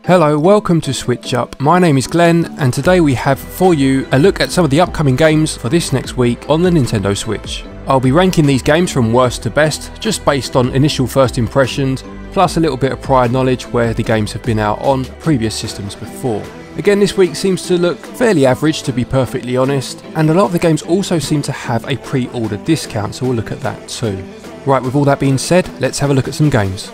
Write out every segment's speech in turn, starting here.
Hello, welcome to SwitchUp. My name is Glenn and today we have for you a look at some of the upcoming games for this next week on the Nintendo Switch. I'll be ranking these games from worst to best, just based on initial first impressions, plus a little bit of prior knowledge where the games have been out on previous systems before. Again, this week seems to look fairly average, to be perfectly honest, and a lot of the games also seem to have a pre-order discount, so we'll look at that too. Right, with all that being said, let's have a look at some games.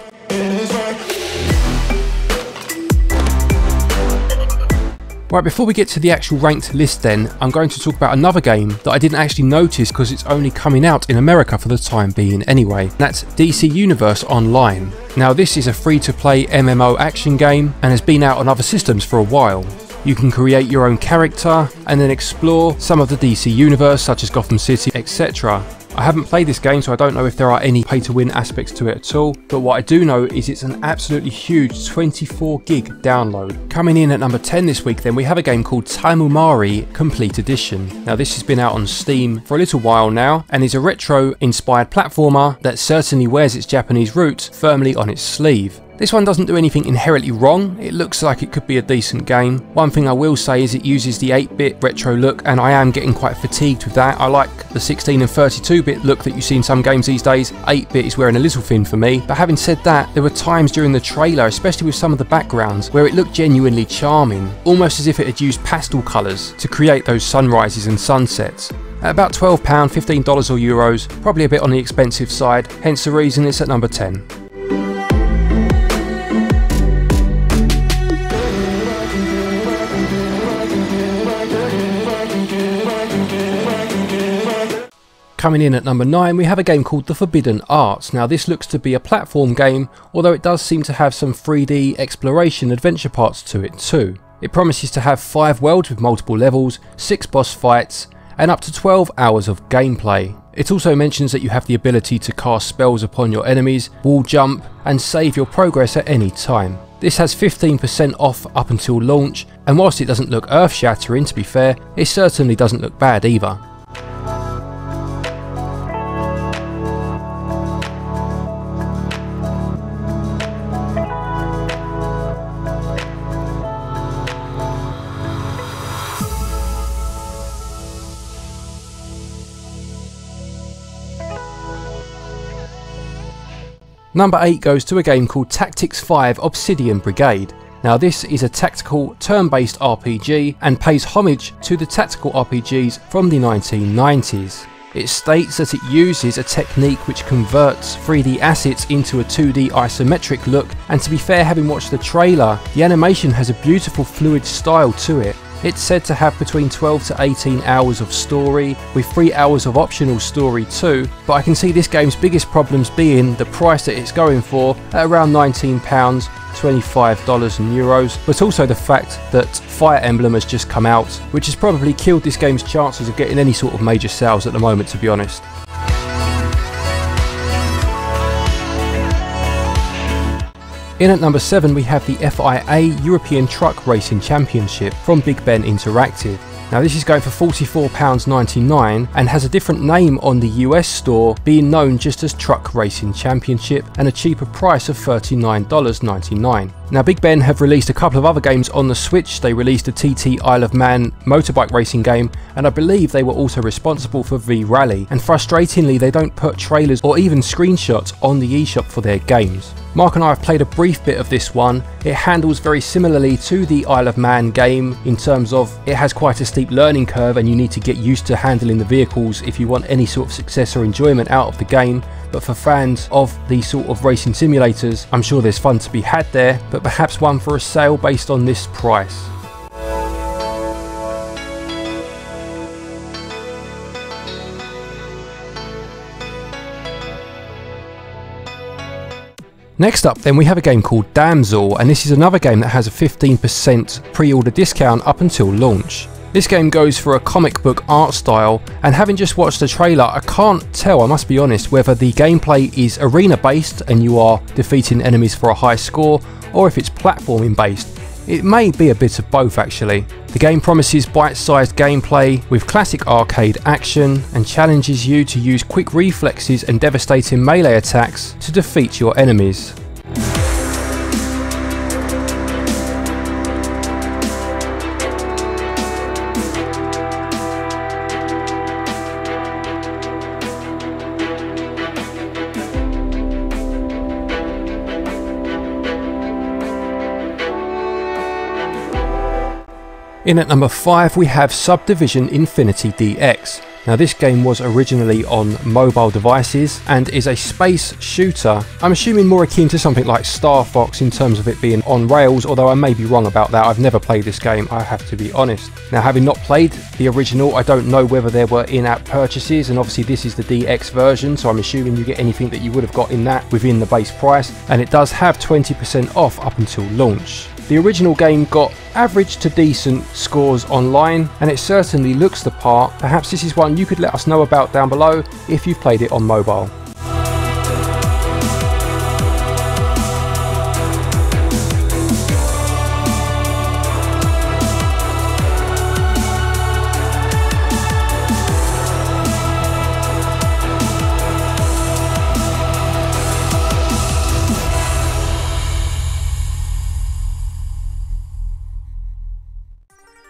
Right, before we get to the actual ranked list then, I'm going to talk about another game that I didn't actually notice because it's only coming out in America for the time being anyway. That's DC Universe Online. Now this is a free-to-play MMO action game and has been out on other systems for a while. You can create your own character and then explore some of the DC universe such as Gotham City, etc. I haven't played this game so I don't know if there are any pay to win aspects to it at all, but what I do know is it's an absolutely huge 24 gig download. Coming in at number 10 this week then we have a game called Taimumari Complete Edition. Now this has been out on Steam for a little while now and is a retro inspired platformer that certainly wears its Japanese roots firmly on its sleeve. This one doesn't do anything inherently wrong, it looks like it could be a decent game. One thing I will say is it uses the 8-bit retro look and I am getting quite fatigued with that. I like the 16 and 32-bit look that you see in some games these days. 8-bit is wearing a little thin for me, but having said that, there were times during the trailer, especially with some of the backgrounds, where it looked genuinely charming, almost as if it had used pastel colours to create those sunrises and sunsets. At about £12, $15 or euros, probably a bit on the expensive side, hence the reason it's at number 10. Coming in at number 9 we have a game called The Forbidden Arts. Now this looks to be a platform game, although it does seem to have some 3D exploration adventure parts to it too. It promises to have 5 worlds with multiple levels, 6 boss fights and up to 12 hours of gameplay. It also mentions that you have the ability to cast spells upon your enemies, wall jump and save your progress at any time. This has 15% off up until launch, and whilst it doesn't look earth shattering to be fair, it certainly doesn't look bad either. Number 8 goes to a game called Tactics 5 Obsidian Brigade. Now this is a tactical turn-based RPG and pays homage to the tactical RPGs from the 1990s. It states that it uses a technique which converts 3D assets into a 2D isometric look, and to be fair, having watched the trailer, the animation has a beautiful fluid style to it. It's said to have between 12 to 18 hours of story, with 3 hours of optional story too, but I can see this game's biggest problems being the price that it's going for at around £19, $25 in euros, but also the fact that Fire Emblem has just come out, which has probably killed this game's chances of getting any sort of major sales at the moment, to be honest. In at number 7 we have the FIA European Truck Racing Championship from Big Ben Interactive. Now this is going for £44.99 and has a different name on the US store, being known just as Truck Racing Championship, and a cheaper price of $39.99. Now Big Ben have released a couple of other games on the Switch. They released a TT Isle of Man motorbike racing game, and I believe they were also responsible for V-Rally, and frustratingly they don't put trailers or even screenshots on the eShop for their games. Mark and I have played a brief bit of this one. It handles very similarly to the Isle of Man game in terms of it has quite a steep learning curve and you need to get used to handling the vehicles if you want any sort of success or enjoyment out of the game, but for fans of these sort of racing simulators, I'm sure there's fun to be had there, but perhaps one for a sale based on this price. Next up then we have a game called Damsel, and this is another game that has a 15% pre-order discount up until launch. This game goes for a comic book art style, and having just watched the trailer I can't tell, I must be honest, whether the gameplay is arena based and you are defeating enemies for a high score, or if it's platforming based. It may be a bit of both actually. The game promises bite-sized gameplay with classic arcade action and challenges you to use quick reflexes and devastating melee attacks to defeat your enemies. In at number 5 we have Subdivision Infinity DX. Now this game was originally on mobile devices and is a space shooter. I'm assuming more akin to something like Star Fox in terms of it being on rails, although I may be wrong about that. I've never played this game, I have to be honest. Now having not played the original, I don't know whether there were in-app purchases, and obviously this is the DX version, so I'm assuming you get anything that you would have got in that within the base price, and it does have 20% off up until launch. The original game got average to decent scores online, and it certainly looks the part. Perhaps this is one you could let us know about down below if you've played it on mobile.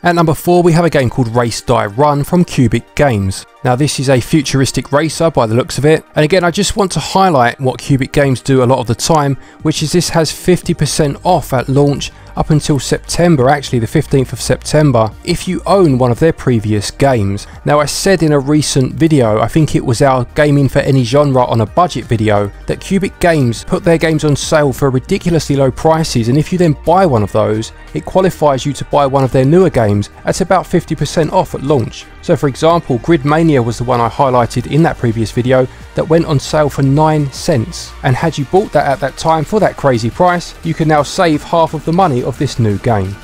At number 4 we have a game called Race Die Run from Cubic Games. Now this is a futuristic racer by the looks of it, and again I just want to highlight what Cubic Games do a lot of the time, which is this has 50% off at launch up until September, actually the 15th of September, if you own one of their previous games. Now I said in a recent video, I think it was our Gaming for Any Genre on a Budget video, that Cubic Games put their games on sale for ridiculously low prices, and if you then buy one of those, it qualifies you to buy one of their newer games at about 50% off at launch. So for example, Grid Mania was the one I highlighted in that previous video that went on sale for 9 cents, and had you bought that at that time for that crazy price, you can now save half of the money of this new game.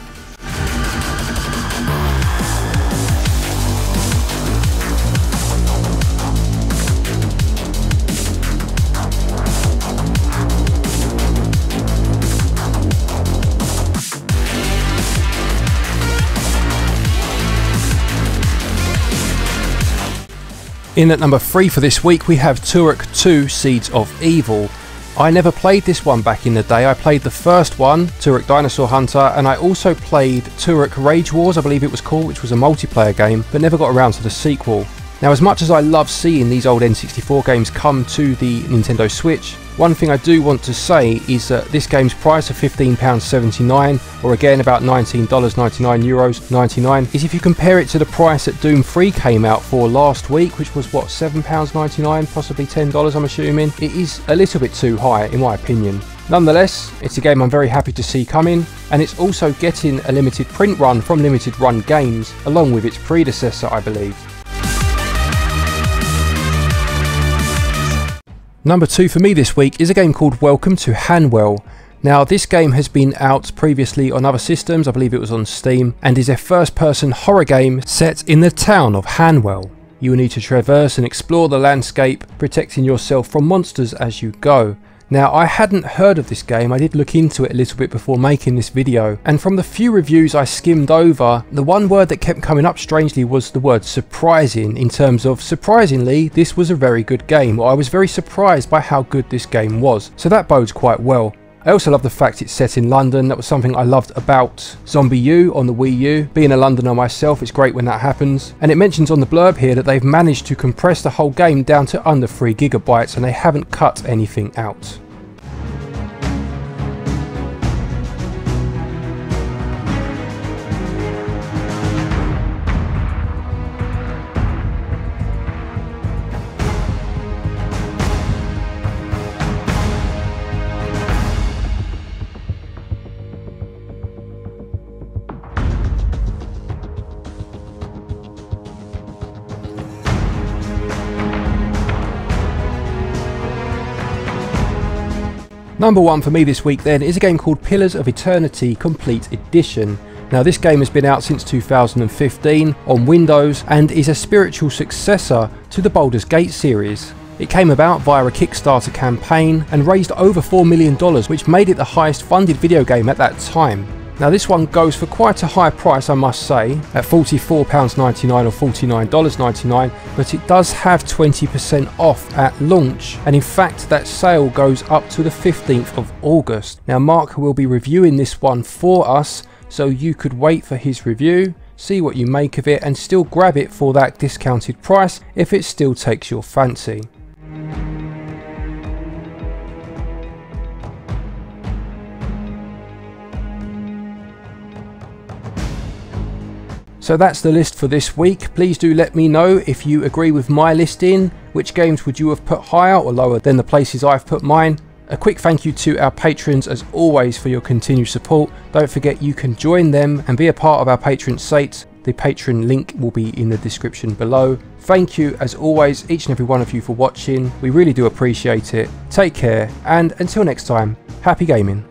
In at number 3 for this week we have Turok 2 Seeds of Evil. I never played this one back in the day. I played the first one, Turok Dinosaur Hunter, and I also played Turok Rage Wars, I believe it was called, which was a multiplayer game, but never got around to the sequel. Now as much as I love seeing these old N64 games come to the Nintendo Switch, one thing I do want to say is that this game's price of £15.79, or again about $19.99, euros 99, is if you compare it to the price that Doom 3 came out for last week, which was what, £7.99, possibly $10 I'm assuming. It is a little bit too high in my opinion. Nonetheless, it's a game I'm very happy to see coming, and it's also getting a limited print run from Limited Run Games, along with its predecessor I believe. Number 2 for me this week is a game called Welcome to Handwell. Now this game has been out previously on other systems, I believe it was on Steam, and is a first person horror game set in the town of Handwell. You will need to traverse and explore the landscape, protecting yourself from monsters as you go. Now I hadn't heard of this game, I did look into it a little bit before making this video, and from the few reviews I skimmed over, the one word that kept coming up strangely was the word surprising, in terms of surprisingly this was a very good game, or I was very surprised by how good this game was, so that bodes quite well. I also love the fact it's set in London. That was something I loved about Zombie U on the Wii U. Being a Londoner myself, it's great when that happens. And it mentions on the blurb here that they've managed to compress the whole game down to under 3 GB and they haven't cut anything out. Number 1 for me this week then is a game called Pillars of Eternity Complete Edition. Now this game has been out since 2015 on Windows and is a spiritual successor to the Baldur's Gate series. It came about via a Kickstarter campaign and raised over $4 million, which made it the highest funded video game at that time. Now this one goes for quite a high price I must say, at £44.99 or $49.99, but it does have 20% off at launch, and in fact that sale goes up to the 15th of August. Now Mark will be reviewing this one for us, so you could wait for his review, see what you make of it and still grab it for that discounted price if it still takes your fancy. So that's the list for this week. Please do let me know if you agree with my listing. Which games would you have put higher or lower than the places I've put mine? A quick thank you to our patrons as always for your continued support. Don't forget you can join them and be a part of our patron site. The Patreon link will be in the description below. Thank you as always each and every one of you for watching. We really do appreciate it. Take care, and until next time, happy gaming.